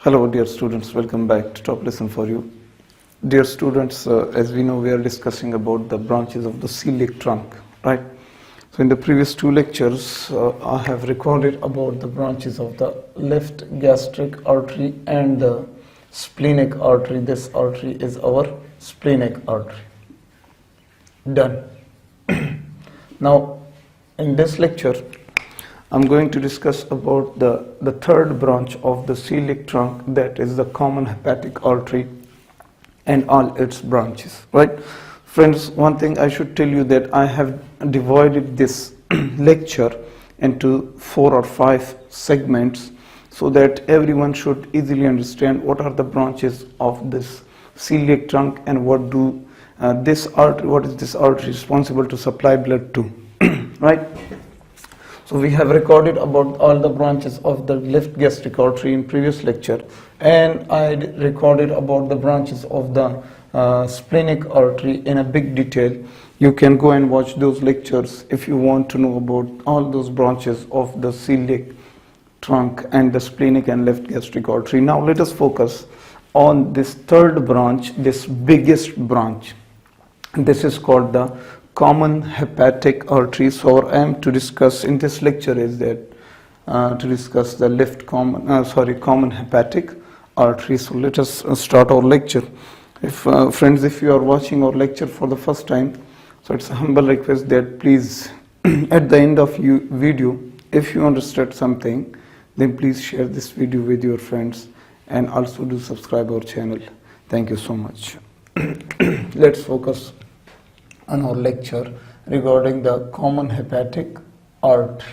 Hello dear students, welcome back to top lesson for you. Dear students, as we know, we are discussing about the branches of the celiac trunk, right? So in the previous two lectures, I have recorded about the branches of the left gastric artery and the splenic artery. This artery is our splenic artery. Done. Now, in this lecture, I'm going to discuss about the third branch of the celiac trunk, that is the common hepatic artery and all its branches, right? Friends, one thing I should tell you that I have divided this lecture into 4 or 5 segments so that everyone should easily understand what are the branches of this celiac trunk and what is this artery responsible to supply blood to, right? So we have recorded about all the branches of the left gastric artery in previous lecture, and I recorded about the branches of the splenic artery in a big detail. You can go and watch those lectures if you want to know about all those branches of the celiac trunk and the splenic and left gastric artery. Now let us focus on this third branch, this biggest branch. This is called the common hepatic artery. So what I am to discuss in this lecture is that to discuss the common hepatic artery. So let us start our lecture. If friends, if you are watching our lecture for the first time, so it's a humble request that please at the end of video, if you understood something, then please share this video with your friends and also do subscribe our channel. Thank you so much. Let's focus on our lecture regarding the common hepatic artery.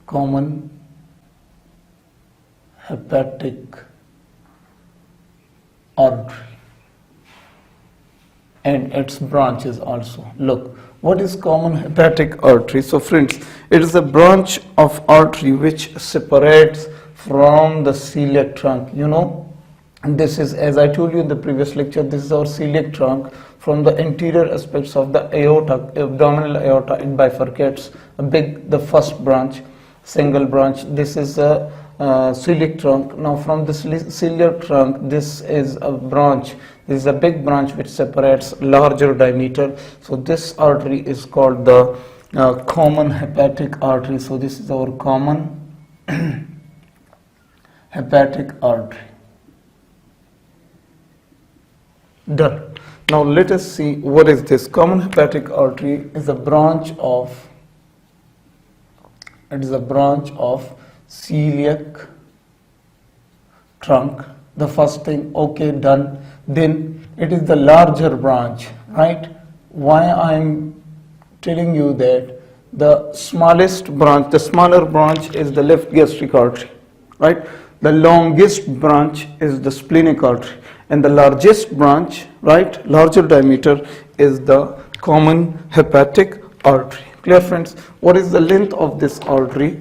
Common hepatic artery and its branches also. Look, what is common hepatic artery? So friends, it is a branch of artery which separates from the celiac trunk. You know, and this is, as I told you in the previous lecture, this is our celiac trunk. From the anterior aspects of the aorta, abdominal aorta, it bifurcates. The first branch, single branch. This is a celiac trunk. Now from this celiac trunk, this is a branch. This is a big branch which separates larger diameter. So this artery is called the common hepatic artery. So this is our common hepatic artery. Done. Now let us see what is this. Common hepatic artery is a branch of celiac trunk. The first thing, okay, done. Then it is the larger branch, right? Why I'm telling you that the smallest branch, the smaller branch is the left gastric artery, right? The longest branch is the splenic artery. And the largest branch, right, larger diameter, is the common hepatic artery. Clear, friends? What is the length of this artery?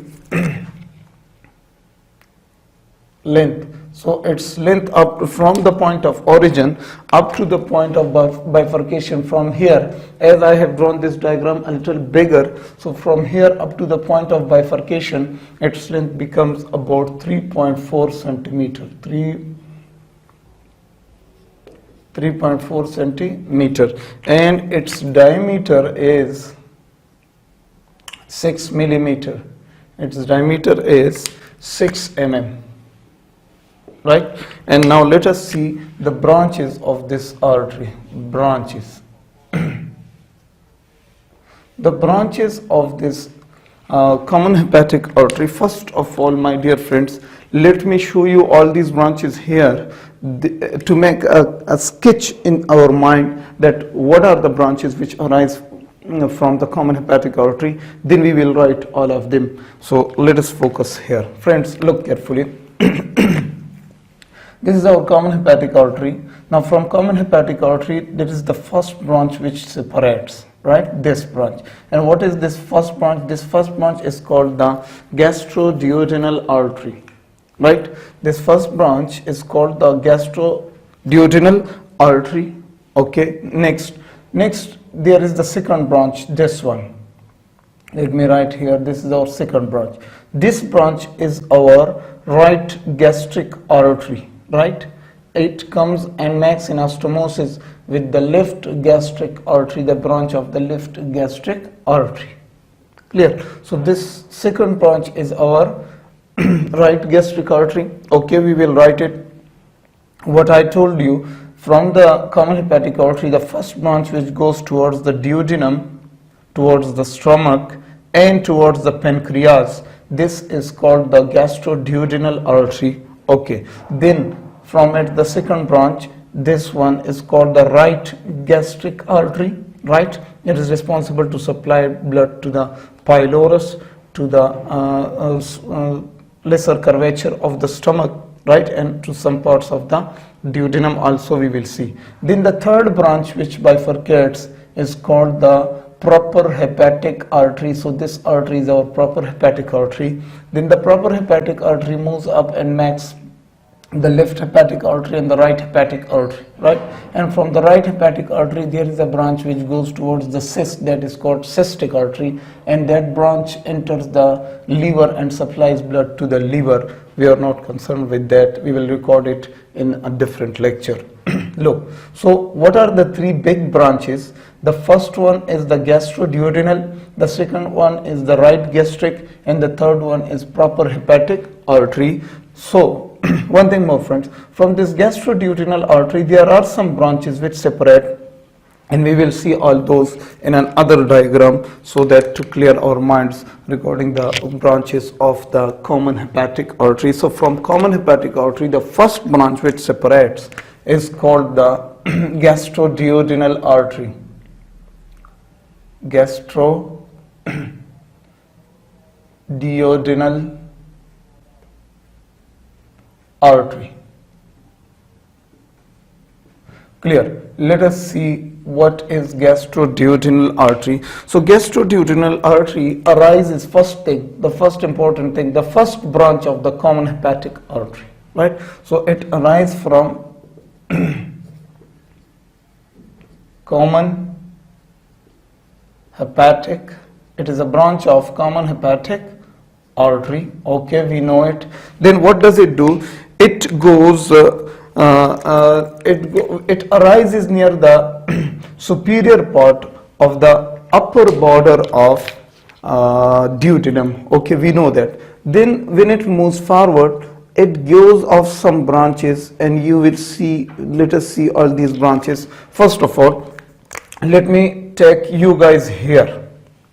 Length. So its length up from the point of origin up to the point of bifurcation. From here, as I have drawn this diagram a little bigger, so from here up to the point of bifurcation, its length becomes about 3.4 centimeter. 3.4 centimeter, and its diameter is 6 millimeter. Its diameter is 6 mm, right? And now let us see the branches of this artery. Branches. The branches of this common hepatic artery. First of all, my dear friends, let me show you all these branches here to make a sketch in our mind that what are the branches which arise from the common hepatic artery. Then we will write all of them. So let us focus here. Friends, look carefully. This is our common hepatic artery. Now from common hepatic artery, that is the first branch which separates, right? This branch. And what is this first branch? This first branch is called the gastroduodenal artery, right? This first branch is called the gastroduodenal artery. Okay, next there is the second branch, this one. Let me write here, this is our second branch. This branch is our right gastric artery, right? It comes and makes anastomosis with the left gastric artery, the branch of the left gastric artery. Clear? So this second branch is our right gastric artery. Okay, we will write it. What I told you, from the common hepatic artery, the first branch which goes towards the duodenum, towards the stomach, and towards the pancreas, this is called the gastroduodenal artery. Okay, then from it, the second branch, this one is called the right gastric artery, right? It is responsible to supply blood to the pylorus, to the lesser curvature of the stomach, right, and to some parts of the duodenum also we will see. Then the third branch which bifurcates is called the proper hepatic artery. So this artery is our proper hepatic artery. Then the proper hepatic artery moves up and makes the left hepatic artery and the right hepatic artery, right? And from the right hepatic artery there is a branch which goes towards the cyst, that is called cystic artery, and that branch enters the liver and supplies blood to the liver. We are not concerned with that. We will record it in a different lecture. Look, so what are the three big branches? The first one is the gastroduodenal, the second one is the right gastric, and the third one is proper hepatic artery. So one thing more, friends, from this gastroduodenal artery there are some branches which separate, and we will see all those in another diagram, so that to clear our minds regarding the branches of the common hepatic artery. So from common hepatic artery, the first branch which separates is called the gastroduodenal artery. Gastroduodenal artery. Clear? Let us see what is gastroduodenal artery. So gastroduodenal artery arises, first thing, the first important thing, the first branch of the common hepatic artery, right? So it arises from common hepatic, it is a branch of common hepatic artery. Okay, we know it. Then what does it do? It goes it arises near the superior part of the upper border of duodenum. Okay, we know that. Then when it moves forward, it goes off some branches, and you will see, let us see all these branches. First of all, let me take you guys here.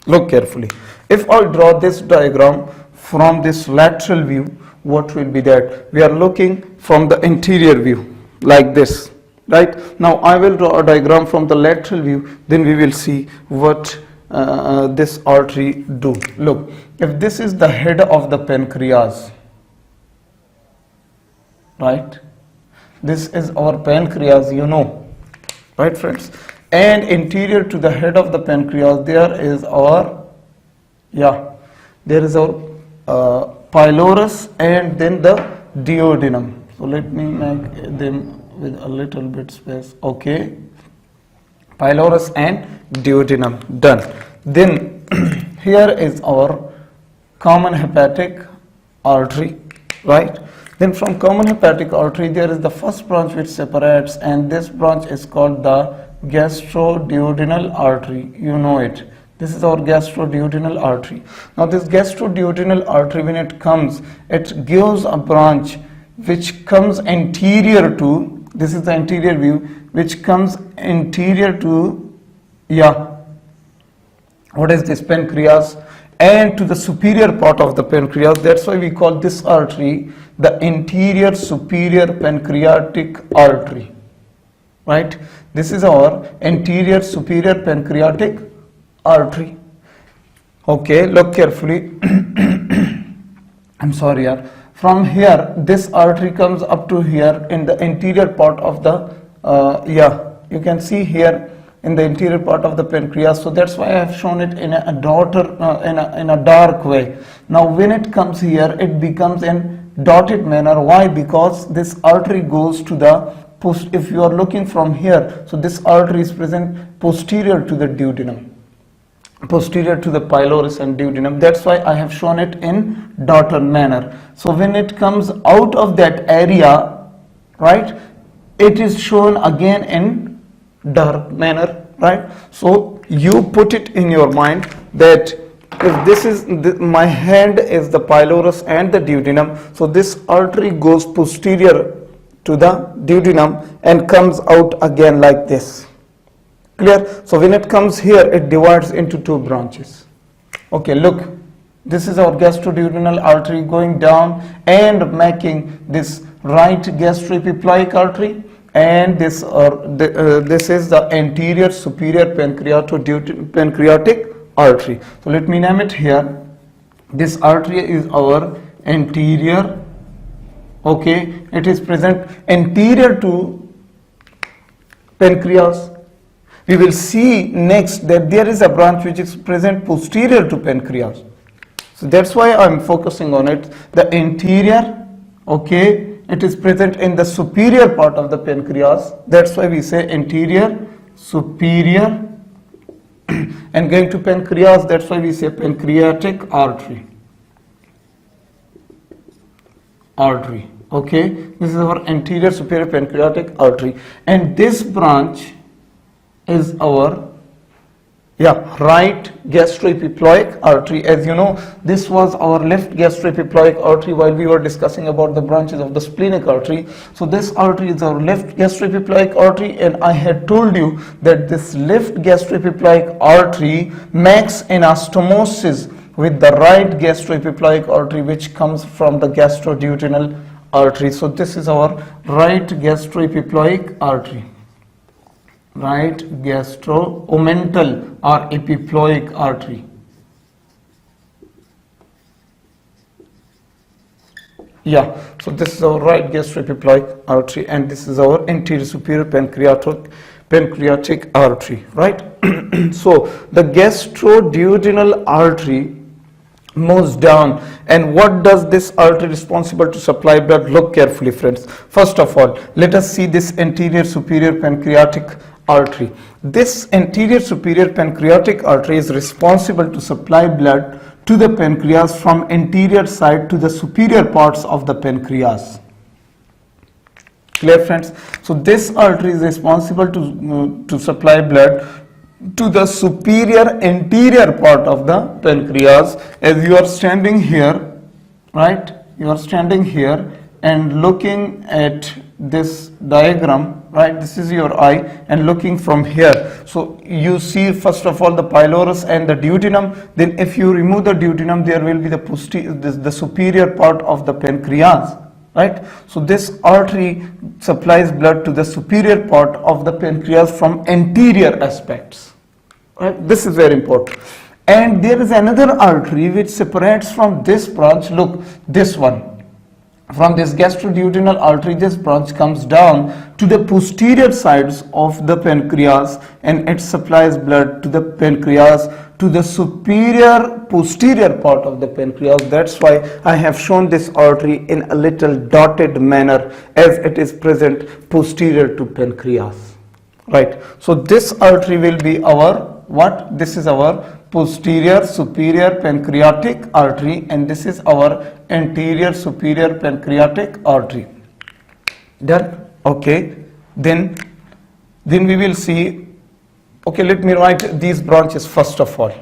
Look carefully. If I draw this diagram from this lateral view, what will be that? We are looking from the anterior view like this, right? Now I will draw a diagram from the lateral view, then we will see what this artery do. Look, if this is the head of the pancreas, right? This is our pancreas, you know, right, friends? And anterior to the head of the pancreas there is our, there is our pylorus and then the duodenum. So let me make them with a little bit space. Okay, pylorus and duodenum, done. Then here is our common hepatic artery, right? Then from common hepatic artery there is the first branch which separates, and this branch is called the gastroduodenal artery. You know it. This is our gastroduodenal artery. Now this gastroduodenal artery, when it comes, it gives a branch which comes anterior to, this is the anterior view, which comes anterior to, what is this, pancreas, and to the superior part of the pancreas. That's why we call this artery the anterior superior pancreatic artery, right? This is our anterior superior pancreatic artery. Okay, look carefully. I'm sorry, yaar. From here, this artery comes up to here in the anterior part of the, you can see here in the anterior part of the pancreas. So that's why I have shown it in a dark way. Now when it comes here, it becomes in dotted manner. Why? Because this artery goes to the if you are looking from here, so this artery is present posterior to the duodenum. posterior to the pylorus and duodenum. That's why I have shown it in dotted manner. So when it comes out of that area, right, it is shown again in dark manner, right? So you put it in your mind that if this is my hand is the pylorus and the duodenum, so this artery goes posterior to the duodenum and comes out again like this. Clear? So when it comes here, it divides into two branches. Okay, look, this is our gastroduodenal artery going down and making this right gastroepiploic artery, and this is the anterior superior pancreatic artery. So let me name it here. This artery is our anterior. Okay, it is present anterior to pancreas. We will see next that there is a branch which is present posterior to pancreas. So that's why I'm focusing on it. The anterior, okay, it is present in the superior part of the pancreas. That's why we say anterior, superior, and going to pancreas, that's why we say pancreatic artery. Okay, this is our anterior superior pancreatic artery, and this branch is our right gastroepiploic artery. As you know, this was our left gastroepiploic artery while we were discussing about the branches of the splenic artery. So this artery is our left gastroepiploic artery, and I had told you that this left gastroepiploic artery makes anastomosis with the right gastroepiploic artery, which comes from the gastroduodenal artery. So this is our right gastroepiploic artery. Right gastroomental or epiploic artery. Yeah, so this is our right gastroepiploic artery, and this is our anterior superior pancreatic artery, right? So the gastroduodenal artery moves down, and what does this artery responsible to supply blood? Look carefully, friends. First of all, let us see this anterior superior pancreatic artery. This anterior superior pancreatic artery is responsible to supply blood to the pancreas from anterior side to the superior parts of the pancreas. Clear, friends? So this artery is responsible to supply blood to the superior anterior part of the pancreas. As you are standing here, right, you are standing here and looking at this diagram, right, this is your eye, and looking from here, so you see first of all the pylorus and the duodenum. Then if you remove the duodenum, there will be the superior part of the pancreas, right? So this artery supplies blood to the superior part of the pancreas from anterior aspects, right? This is very important. And there is another artery which separates from this branch. Look, this one. From this gastroduodenal artery, this branch comes down to the posterior sides of the pancreas, and it supplies blood to the pancreas, to the superior posterior part of the pancreas. That's why I have shown this artery in a little dotted manner, as it is present posterior to pancreas, right? So this artery will be our what? This is our posterior superior pancreatic artery, and this is our anterior superior pancreatic artery. Done? Okay. Then we will see. Okay, let me write these branches first of all.